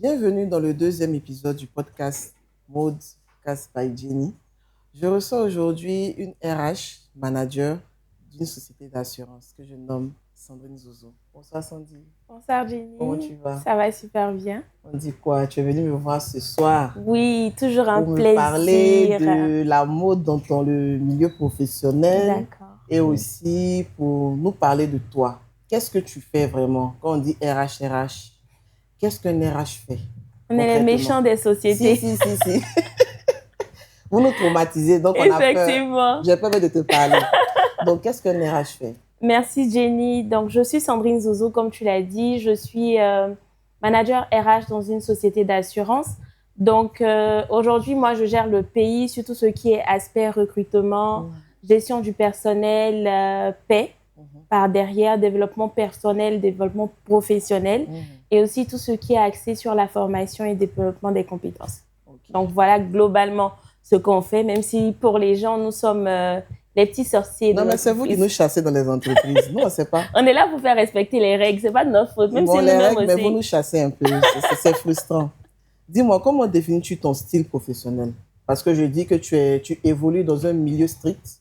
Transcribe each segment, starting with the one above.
Bienvenue dans le deuxième épisode du podcast Mode Cast by Jenny. Je reçois aujourd'hui une RH manager d'une société d'assurance que je nomme Sandrine Zozo. Bonsoir Sandy. Bonsoir Jenny. Comment tu vas? Ça va super bien. On dit quoi? Tu es venue me voir ce soir Oui, toujours un pour plaisir. me parler de la mode dans le milieu professionnel. D'accord. Et aussi pour nous parler de toi. Qu'est-ce que tu fais vraiment? Quand on dit RH, qu'est-ce qu'un RH fait? On est les méchants des sociétés. Si. Vous nous traumatisez, donc on a peur. Effectivement. J'ai peur de te parler. Donc, qu'est-ce qu'un RH fait? Merci Jenny. Donc, je suis Sandrine Zozo, comme tu l'as dit. Je suis manager RH dans une société d'assurance. Donc, aujourd'hui, moi, je gère le pays, surtout ce qui est aspect recrutement, gestion du personnel, paie, par derrière, développement personnel, développement professionnel, et aussi tout ce qui est axé sur la formation et développement des compétences. Okay. Donc, voilà globalement ce qu'on fait, même si pour les gens, nous sommes les petits sorciers. Non, mais c'est vous qui nous chassez dans les entreprises. Nous, on ne sait pas. On est là pour faire respecter les règles. Ce n'est pas de notre faute. Même bon, si les nous-mêmes règles, aussi. mais vous nous chassez un peu. C'est frustrant. Dis-moi, comment définis-tu ton style professionnel? Parce que je dis que tu évolues dans un milieu strict.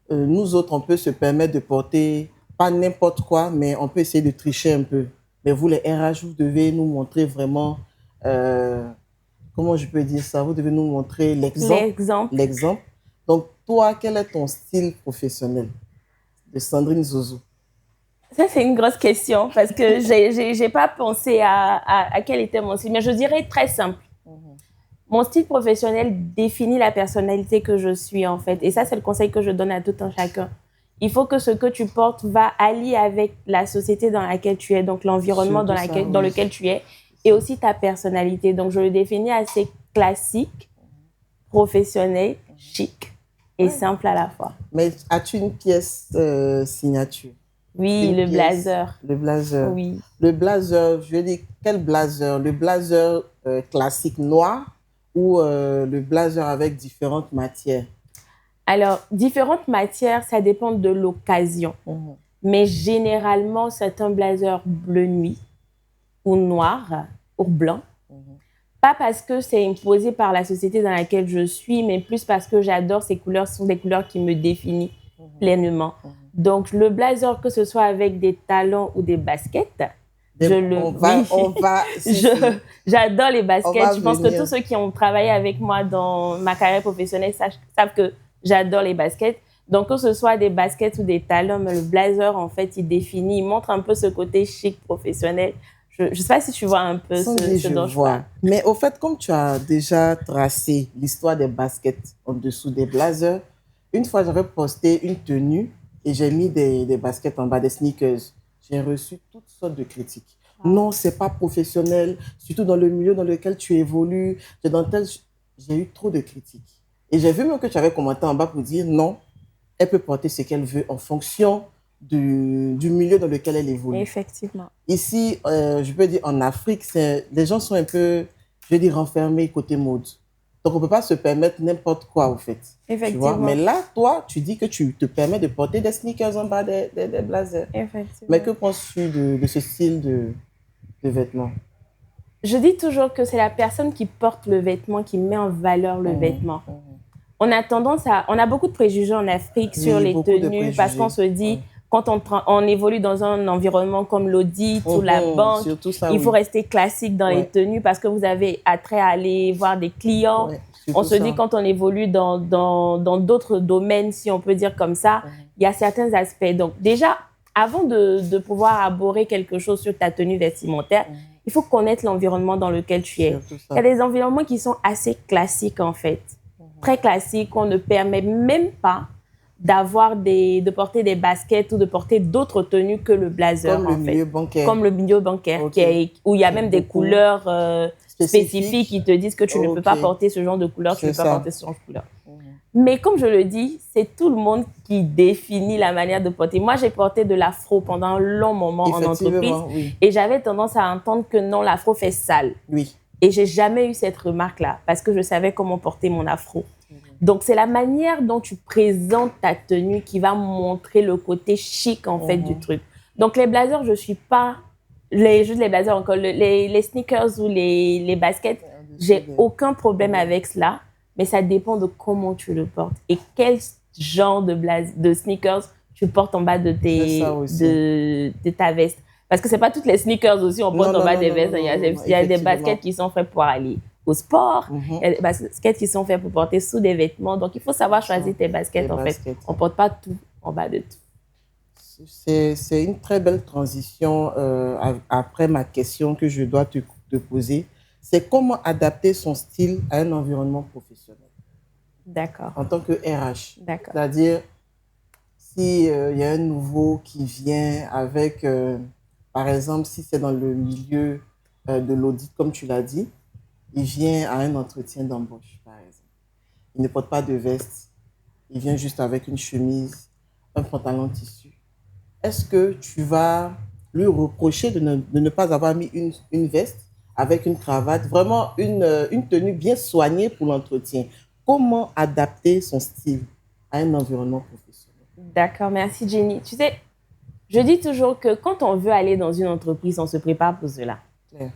Nous autres, on peut se permettre de porter, pas n'importe quoi, mais on peut essayer de tricher un peu. Mais vous, les RH, vous devez nous montrer vraiment... comment je peux dire ça? Vous devez nous montrer l'exemple. Donc, toi, quel est ton style professionnel de Sandrine Zozo? Ça, c'est une grosse question parce que je n'ai pas pensé à quel était mon style. Mais je dirais très simple. Mon style professionnel définit la personnalité que je suis, en fait. Et ça, c'est le conseil que je donne à tout un chacun. Il faut que ce que tu portes va allier avec la société dans laquelle tu es, donc l'environnement dans lequel tu es, et aussi ta personnalité. Donc, je le définis assez classique, professionnel, chic et simple à la fois. Mais as-tu une pièce signature? Oui, le blazer. Le blazer. Oui. Le blazer, je veux dire, quel blazer? Le blazer classique noir ou le blazer avec différentes matières? Alors, différentes matières, ça dépend de l'occasion. Mais généralement, c'est un blazer bleu nuit ou noir ou blanc. Pas parce que c'est imposé par la société dans laquelle je suis, mais plus parce que j'adore ces couleurs. Ce sont des couleurs qui me définissent pleinement. Donc, le blazer, que ce soit avec des talons ou des baskets, j'adore les baskets. Je pense que tous ceux qui ont travaillé avec moi dans ma carrière professionnelle savent que j'adore les baskets. Donc, que ce soit des baskets ou des talons, mais le blazer, en fait, il montre un peu ce côté chic professionnel. Je ne sais pas si tu vois un peu ce dont je parle. Mais au fait, comme tu as déjà tracé l'histoire des baskets en dessous des blazers, une fois, j'avais posté une tenue et j'ai mis des baskets en bas, des sneakers. J'ai reçu toutes sortes de critiques. Non, c'est pas professionnel, surtout dans le milieu dans lequel tu évolues. J'ai eu trop de critiques. Et j'ai vu même que tu avais commenté en bas pour dire non, elle peut porter ce qu'elle veut en fonction du milieu dans lequel elle évolue. Effectivement. Ici, je peux dire en Afrique, les gens sont un peu, je veux dire, renfermés côté mode. Donc, on ne peut pas se permettre n'importe quoi, au fait. Effectivement. Tu vois? Mais là, toi, tu dis que tu te permets de porter des sneakers en bas des blazers. Effectivement. Mais que penses-tu de ce style de vêtements? Je dis toujours que c'est la personne qui porte le vêtement qui met en valeur le vêtement. On a beaucoup de préjugés en Afrique sur les tenues parce qu'on se dit, quand on évolue dans un environnement comme l'audit ou la banque, il faut rester classique dans les tenues parce que vous avez attrait à aller voir des clients. On se dit, quand on évolue dans d'autres domaines, si on peut dire comme ça, il y a certains aspects. Donc déjà, avant de pouvoir aborder quelque chose sur ta tenue vestimentaire, il faut connaître l'environnement dans lequel tu es. Il y a des environnements qui sont assez classiques en fait. Très classiques, on ne permet même pas de porter des baskets ou de porter d'autres tenues que le blazer. Comme le milieu bancaire. Comme le milieu bancaire, où il y a même des couleurs spécifiques qui te disent que tu ne peux pas porter ce genre de couleur, tu ne peux pas porter ce genre de couleur. Mais comme je le dis, c'est tout le monde qui définit la manière de porter. Moi, j'ai porté de l'afro pendant un long moment en entreprise et j'avais tendance à entendre que non, l'afro fait sale. Oui. Et je n'ai jamais eu cette remarque-là parce que je savais comment porter mon afro. Donc, c'est la manière dont tu présentes ta tenue qui va montrer le côté chic, en fait, du truc. Donc, les blazers, je ne suis pas juste les blazers encore, les sneakers ou les baskets, j'ai aucun problème avec cela, mais ça dépend de comment tu le portes et quel genre de sneakers tu portes en bas de ta veste. Parce que c'est pas toutes les sneakers aussi on porte en bas des vestes. Il y a des baskets qui sont faites pour aller au sport, il y a des baskets qui sont faites pour porter sous des vêtements. Donc, il faut savoir choisir tes baskets en fait. On ne porte pas tout en bas de tout. C'est une très belle transition après ma question que je dois te poser. C'est comment adapter son style à un environnement professionnel. D'accord. En tant que RH. D'accord. C'est-à-dire, s'il y a un nouveau qui vient avec, par exemple, si c'est dans le milieu de l'audit, comme tu l'as dit, il vient à un entretien d'embauche, par exemple. Il ne porte pas de veste. Il vient juste avec une chemise, un pantalon de tissu. Est-ce que tu vas lui reprocher de ne pas avoir mis une veste avec une cravate, vraiment une tenue bien soignée pour l'entretien? Comment adapter son style à un environnement professionnel? D'accord, merci Jenny. Tu sais, je dis toujours que quand on veut aller dans une entreprise, on se prépare pour cela. Claire.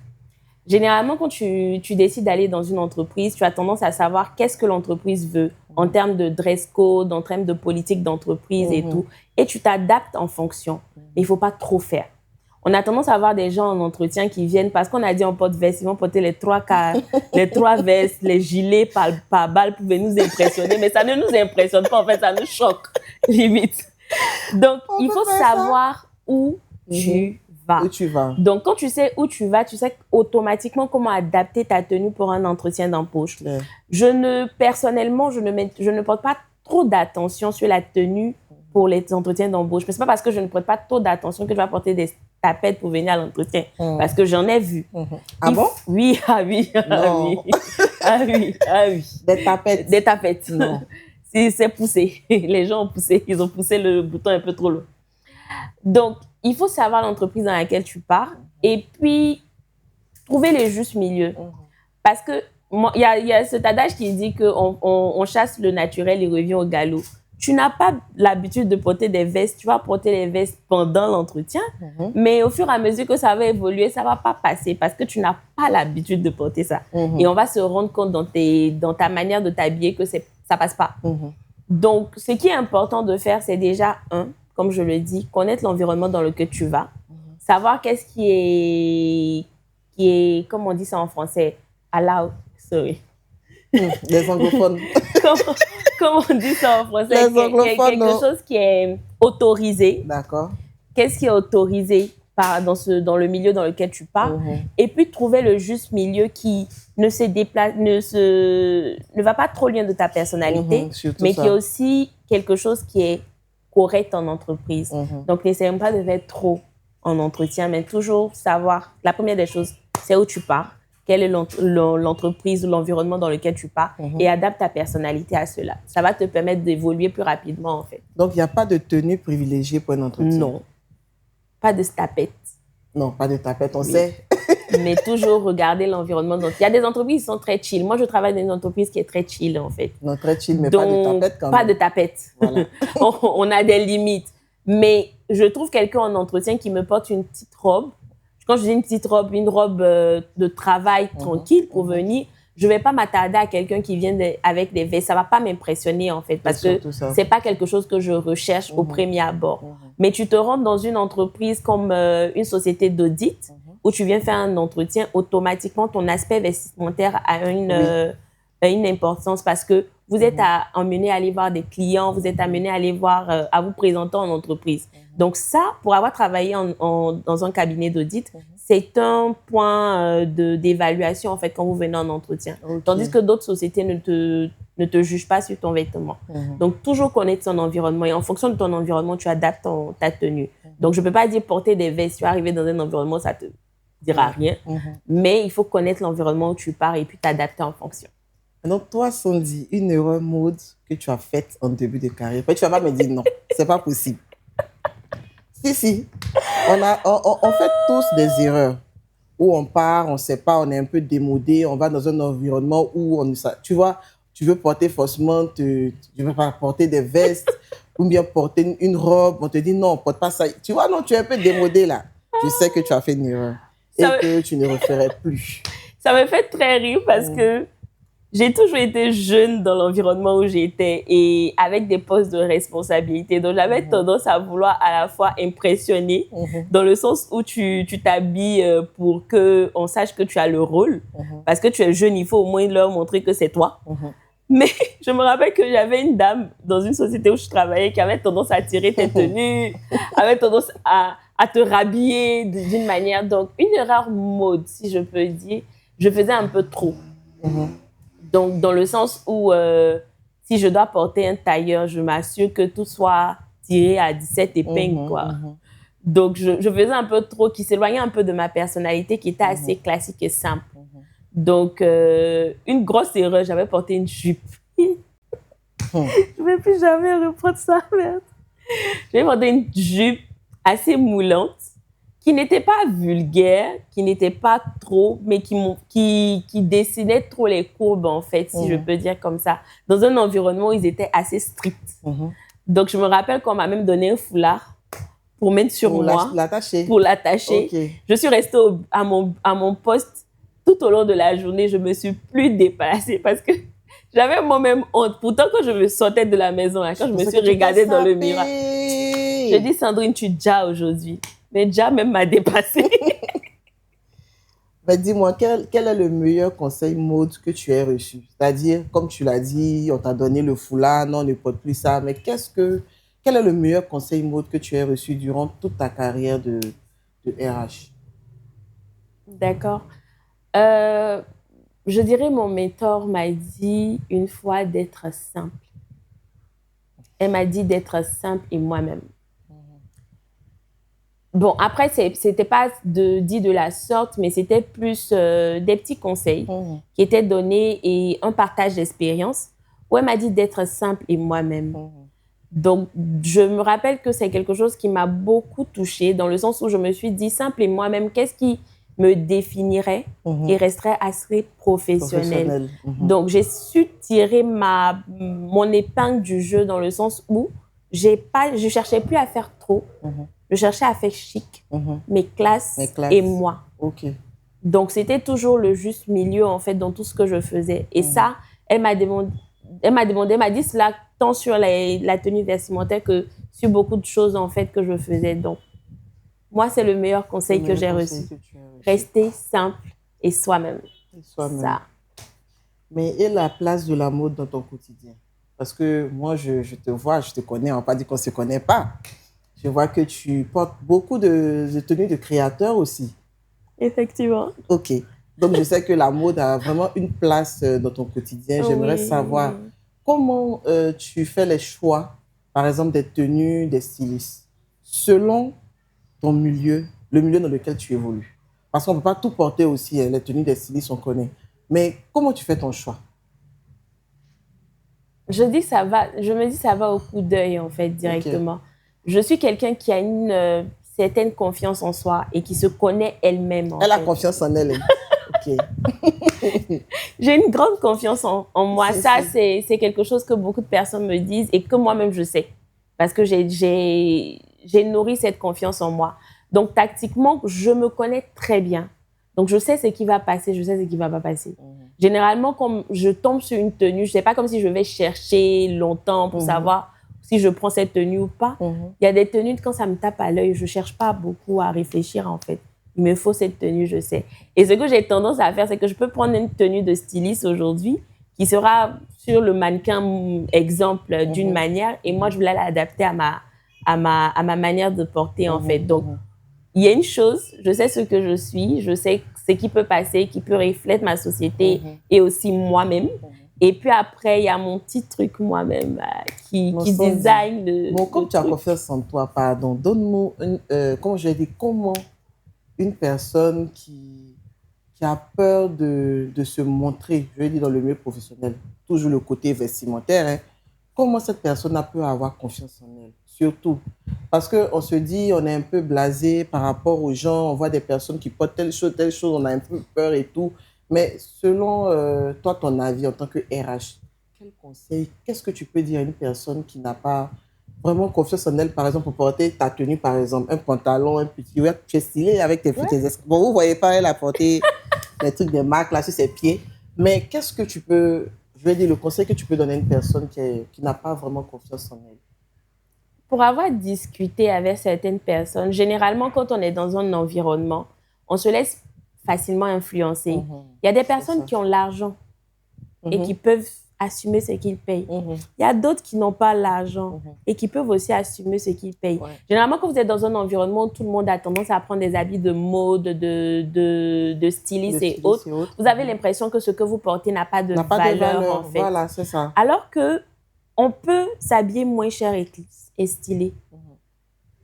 Généralement, quand tu décides d'aller dans une entreprise, tu as tendance à savoir qu'est-ce que l'entreprise veut en termes de dress code, en termes de politique d'entreprise et tout. Et tu t'adaptes en fonction. Mais il ne faut pas trop faire. On a tendance à avoir des gens en entretien qui viennent parce qu'on a dit on porte veste, ils vont porter les trois vestes, les gilets par balle pour nous impressionner. Mais ça ne nous impressionne pas, en fait, ça nous choque, limite. Donc, il faut savoir où tu vas. Où tu vas. Donc, quand tu sais où tu vas, tu sais automatiquement comment adapter ta tenue pour un entretien d'embauche. Ouais. Personnellement, je ne porte pas trop d'attention sur la tenue pour les entretiens d'embauche. Mais ce n'est pas parce que je ne porte pas trop d'attention que je vais porter des tapettes pour venir à l'entretien. Parce que j'en ai vu. Ah bon? Oui, ah oui. Ah oui. Des tapettes? Des tapettes. Non. C'est poussé. Les gens ont poussé. Ils ont poussé le bouton un peu trop loin. Donc, il faut savoir l'entreprise dans laquelle tu pars et puis trouver le juste milieu. Parce que il y a cet adage qui dit qu'on chasse le naturel et revient au galop. Tu n'as pas l'habitude de porter des vestes. Tu vas porter les vestes pendant l'entretien, mais au fur et à mesure que ça va évoluer, ça ne va pas passer parce que tu n'as pas l'habitude de porter ça. Et on va se rendre compte dans ta manière de t'habiller que ça ne passe pas. Donc, ce qui est important de faire, c'est déjà, comme je le dis, connaître l'environnement dans lequel tu vas, savoir qu'est-ce qui est, comme on dit ça en français, allowed, sorry. Les anglophones. Comment on dit ça en français? Les anglophones, quelque chose qui est autorisé. D'accord. Qu'est-ce qui est autorisé dans le milieu dans lequel tu pars? Et puis trouver le juste milieu qui ne va pas trop loin de ta personnalité, mais qui est aussi quelque chose qui est correct en entreprise. Donc, n'essayons pas de faire trop en entretien, mais toujours savoir, la première des choses, c'est où tu pars, quelle est l'entreprise ou l'environnement dans lequel tu pars et adapte ta personnalité à cela. Ça va te permettre d'évoluer plus rapidement, en fait. Donc, il n'y a pas de tenue privilégiée pour un entretien? Non. Pas de tapette. Non, pas de tapette, on sait. Mais toujours regarder l'environnement. Donc, il y a des entreprises qui sont très chill. Moi, je travaille dans une entreprise qui est très chill, en fait. Non, très chill, mais pas de tapette quand même. Pas de tapette. Voilà. On a des limites. Mais je trouve quelqu'un en entretien qui me porte une petite robe. Quand je dis une petite robe, une robe de travail tranquille pour venir, je ne vais pas m'attarder à quelqu'un qui vient avec des vestes. Ça ne va pas m'impressionner, en fait, parce que ce n'est pas quelque chose que je recherche au premier abord. Mais tu te rends dans une entreprise comme une société d'audit où tu viens faire un entretien, automatiquement, ton aspect vestimentaire a une importance parce que vous êtes amené à aller voir des clients, vous êtes amené à aller voir, à vous présenter en entreprise. Donc ça, pour avoir travaillé dans un cabinet d'audit, c'est un point d'évaluation en fait quand vous venez en entretien. Tandis que d'autres sociétés ne te jugent pas sur ton vêtement. Donc toujours connaître ton environnement et en fonction de ton environnement, tu adaptes ta tenue. Donc je ne peux pas dire porter des vestes, tu vas arriver dans un environnement, ça ne te dira rien. Mais il faut connaître l'environnement où tu pars et puis t'adapter en fonction. Donc, toi, Sandy, une erreur mode que tu as faite en début de carrière. Tu ne vas pas me dire non, ce n'est pas possible. Si. On fait tous des erreurs. Où on part, on ne sait pas, on est un peu démodé, on va dans un environnement où tu vois, tu veux porter forcément, tu veux pas porter des vestes ou bien porter une robe. On te dit non, on ne porte pas ça. Tu vois, non, tu es un peu démodé là. Je sais que tu as fait une erreur et que tu ne referais plus. Ça me fait très rire parce que j'ai toujours été jeune dans l'environnement où j'étais et avec des postes de responsabilité. Donc, j'avais tendance à vouloir à la fois impressionner dans le sens où tu t'habilles pour qu'on sache que tu as le rôle. Parce que tu es jeune, il faut au moins leur montrer que c'est toi. Mais je me rappelle que j'avais une dame dans une société où je travaillais qui avait tendance à tirer tes tenues, avait tendance à te rhabiller d'une manière. Donc, une erreur mode, si je peux dire, je faisais un peu trop. Donc, dans le sens où si je dois porter un tailleur, je m'assure que tout soit tiré à 17 épingles, quoi. Donc, je faisais un peu trop, qui s'éloignait un peu de ma personnalité, qui était assez classique et simple. Donc, une grosse erreur, j'avais porté une jupe. Je ne vais plus jamais reprendre ça, merde. J'avais porté une jupe assez moulante, qui n'était pas vulgaire, qui n'était pas trop, mais qui dessinait trop les courbes, en fait, si je peux dire comme ça, dans un environnement où ils étaient assez stricts. Donc, je me rappelle qu'on m'a même donné un foulard pour mettre sur moi, pour l'attacher. Okay. Je suis restée à mon poste tout au long de la journée. Je ne me suis plus déplacée parce que j'avais moi-même honte. Pourtant, quand je me sortais de la maison, là, quand je me suis regardée dans le miroir, j'ai dit, Sandrine, tu déjà aujourd'hui. Mais déjà même m'a dépassée. Mais dis-moi, quel est le meilleur conseil mode que tu aies reçu? C'est-à-dire, comme tu l'as dit, on t'a donné le foulard, non, ne porte plus ça. Mais quel est le meilleur conseil mode que tu aies reçu durant toute ta carrière de RH? D'accord. Je dirais mon mentor m'a dit une fois d'être simple. Elle m'a dit d'être simple et moi-même. Bon, après, c'était pas dit de la sorte, mais c'était plus des petits conseils qui étaient donnés et un partage d'expérience où elle m'a dit d'être simple et moi-même. Donc, je me rappelle que c'est quelque chose qui m'a beaucoup touchée dans le sens où je me suis dit simple et moi-même, qu'est-ce qui me définirait et resterait assez professionnel. Donc, j'ai su tirer mon épingle du jeu dans le sens où je cherchais plus à faire trop. Je cherchais à faire chic, mes classes et moi. Donc, c'était toujours le juste milieu, en fait, dans tout ce que je faisais. Et ça, elle m'a dit cela tant sur la tenue vestimentaire que sur beaucoup de choses, en fait, que je faisais. Donc, moi, c'est le meilleur conseil que j'ai reçu. Rester simple et soi-même. Ça. Mais et la place de la mode dans ton quotidien? Parce que moi, je te vois, je te connais, on ne va pas dire qu'on ne se connaît pas. Je vois que tu portes beaucoup de tenues de créateurs aussi. Effectivement. OK. Donc, je sais que la mode a vraiment une place dans ton quotidien. J'aimerais savoir comment tu fais les choix, par exemple, des tenues, des stylistes, selon ton milieu, le milieu dans lequel tu évolues. Parce qu'on ne peut pas tout porter aussi, les tenues des stylistes, on connaît. Mais comment tu fais ton choix? Je me dis ça va au coup d'œil, en fait, directement. Je suis quelqu'un qui a une certaine confiance en soi et qui se connaît elle-même. Elle a confiance en elle. OK. J'ai une grande confiance en moi. C'est quelque chose que beaucoup de personnes me disent et que moi-même, je sais. Parce que j'ai nourri cette confiance en moi. Donc, tactiquement, je me connais très bien. Donc, je sais ce qui va passer, je sais ce qui ne va pas passer. Généralement, quand je tombe sur une tenue, ce n'est pas comme si je vais chercher longtemps pour savoir si je prends cette tenue ou pas. Il y a des tenues, quand ça me tape à l'œil, je ne cherche pas beaucoup à réfléchir, en fait. Il me faut cette tenue, je sais. Et ce que j'ai tendance à faire, c'est que je peux prendre une tenue de styliste aujourd'hui qui sera sur le mannequin exemple d'une manière et moi, je voulais l'adapter à ma manière de porter, en fait. Donc, il y a une chose, je sais ce que je suis, je sais ce qui peut passer, qui peut refléter ma société et aussi moi-même. Et puis après, il y a mon petit truc moi-même qui design le Bon, comme tu as confiance en toi, pardon, donne-nous, comment une personne qui a peur de se montrer, je vais dire dans le milieu professionnel, toujours le côté vestimentaire, hein, comment cette personne peut avoir confiance en elle? Surtout, parce qu'on se dit, on est un peu blasé par rapport aux gens, on voit des personnes qui portent telle chose, on a un peu peur et tout. Mais selon toi, ton avis en tant que RH, quel conseil, qu'est-ce que tu peux dire à une personne qui n'a pas vraiment confiance en elle, par exemple, pour porter ta tenue, par exemple, un pantalon, un petit... Ouais, tu es stylée avec tes escaliers. Bon, vous ne voyez pas, elle a porté des trucs de marque là sur ses pieds. Mais qu'est-ce que tu peux... Je vais dire le conseil que tu peux donner à une personne qui n'a pas vraiment confiance en elle. Pour avoir discuté avec certaines personnes, généralement, quand on est dans un environnement, on se laisse facilement influencer. Il y a des personnes qui ont l'argent et qui peuvent assumer ce qu'ils payent. Il y a d'autres qui n'ont pas l'argent et qui peuvent aussi assumer ce qu'ils payent. Généralement, quand vous êtes dans un environnement où tout le monde a tendance à prendre des habits de mode, de stylistes et autres, vous avez l'impression que ce que vous portez n'a pas de valeur, en fait. Voilà, c'est ça. Alors qu'on peut s'habiller moins cher et stylé.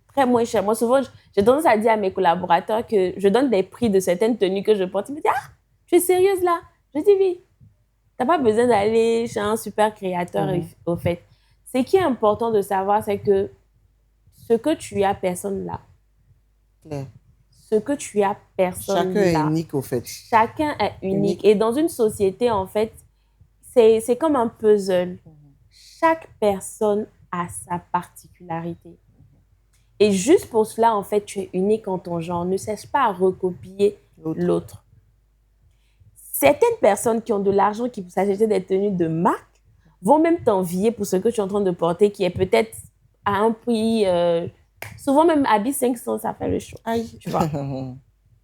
Très moins cher. Moi, souvent, j'ai tendance à dire à mes collaborateurs que je donne des prix de certaines tenues que je porte. Ils me disent « Ah, tu es sérieuse là ?» Je dis « Oui. » Tu n'as pas besoin d'aller chez un super créateur, au fait. Ce qui est important de savoir, c'est que ce que tu as, personne là. Ce que tu as, personne là. Chacun est unique, au fait. Chacun est unique. Et dans une société, en fait, c'est comme un puzzle. Chaque personne a sa particularité. Et juste pour cela, en fait, tu es unique en ton genre. Ne cherche pas à recopier l'autre. Certaines personnes qui ont de l'argent, qui peuvent s'acheter des tenues de marque, vont même t'envier pour ce que tu es en train de porter, qui est peut-être à un prix... souvent même habit 500, ça fait le show. Aïe, tu vois.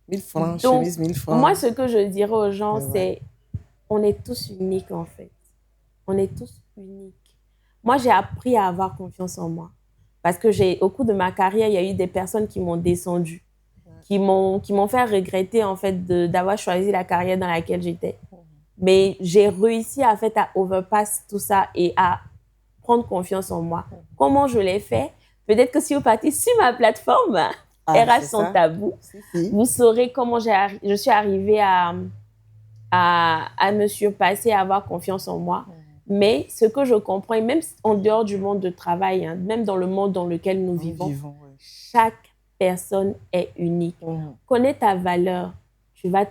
1000 francs, Donc, chemise 1000 francs. Moi, ce que je dirais aux gens, c'est on est tous uniques, en fait. On est tous uniques. Moi, j'ai appris à avoir confiance en moi. Parce que au cours de ma carrière, il y a eu des personnes qui m'ont descendu, qui m'ont fait regretter, en fait, d'avoir choisi la carrière dans laquelle j'étais. Mais j'ai réussi, en fait, à overpass tout ça et à prendre confiance en moi. Comment je l'ai fait? Peut-être que si vous partez sur ma plateforme, RH sans tabou, vous saurez comment je suis arrivée à me surpasser, à avoir confiance en moi. Mais ce que je comprends, et même en dehors du monde de travail, hein, même dans le monde dans lequel nous vivons, chaque personne est unique. Connais ta valeur, tu vas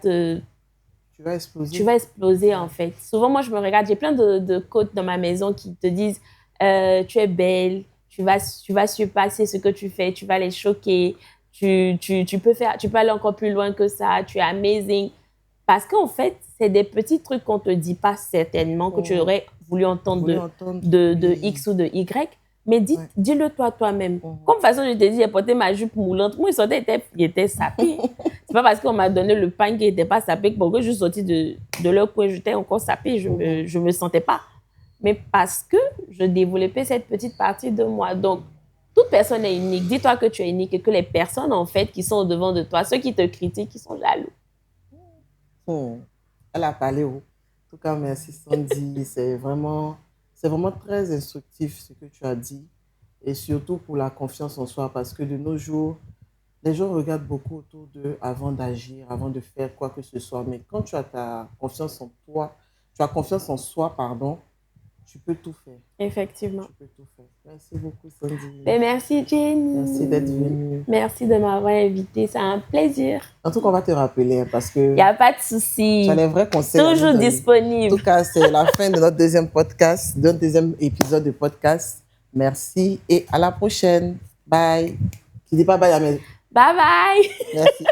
exploser. Tu vas exploser, en fait. Souvent, moi, je me regarde, j'ai plein de quotes dans ma maison qui te disent tu es belle, tu vas surpasser ce que tu fais, tu vas les choquer, tu peux aller encore plus loin que ça, tu es amazing. Parce qu'en fait, c'est des petits trucs qu'on ne te dit pas certainement, que tu aurais voulu entendre de X ou de Y. Mais dis-le toi-même. Comme de toute façon, je te dis, j'ai porté ma jupe moulante. Moi, il était sapé. C'est pas parce qu'on m'a donné le pain qui n'était pas sapé que je suis sortie de leur coin, j'étais encore sapée. Je me sentais pas. Mais parce que je développais cette petite partie de moi. Donc, toute personne est unique. Dis-toi que tu es unique et que les personnes, en fait, qui sont au-devant de toi, ceux qui te critiquent, ils sont jaloux. Elle a parlé. En tout cas, merci Sandy. C'est vraiment très instructif ce que tu as dit. Et surtout pour la confiance en soi. Parce que de nos jours, les gens regardent beaucoup autour d'eux avant d'agir, avant de faire quoi que ce soit. Mais quand tu as ta confiance en toi, tu as confiance en soi, pardon, tu peux tout faire. Effectivement. Tu peux tout faire. Merci beaucoup, Sandy. Et merci, Jenny. Merci d'être venue. Merci de m'avoir invitée. C'est un plaisir. En tout cas, on va te rappeler parce que... Il n'y a pas de souci. Tu as les vrais conseils. Toujours disponible. En tout cas, c'est la fin de notre deuxième podcast, de notre deuxième épisode de podcast. Merci et à la prochaine. Bye. Tu dis pas bye à mes... Bye bye. Merci.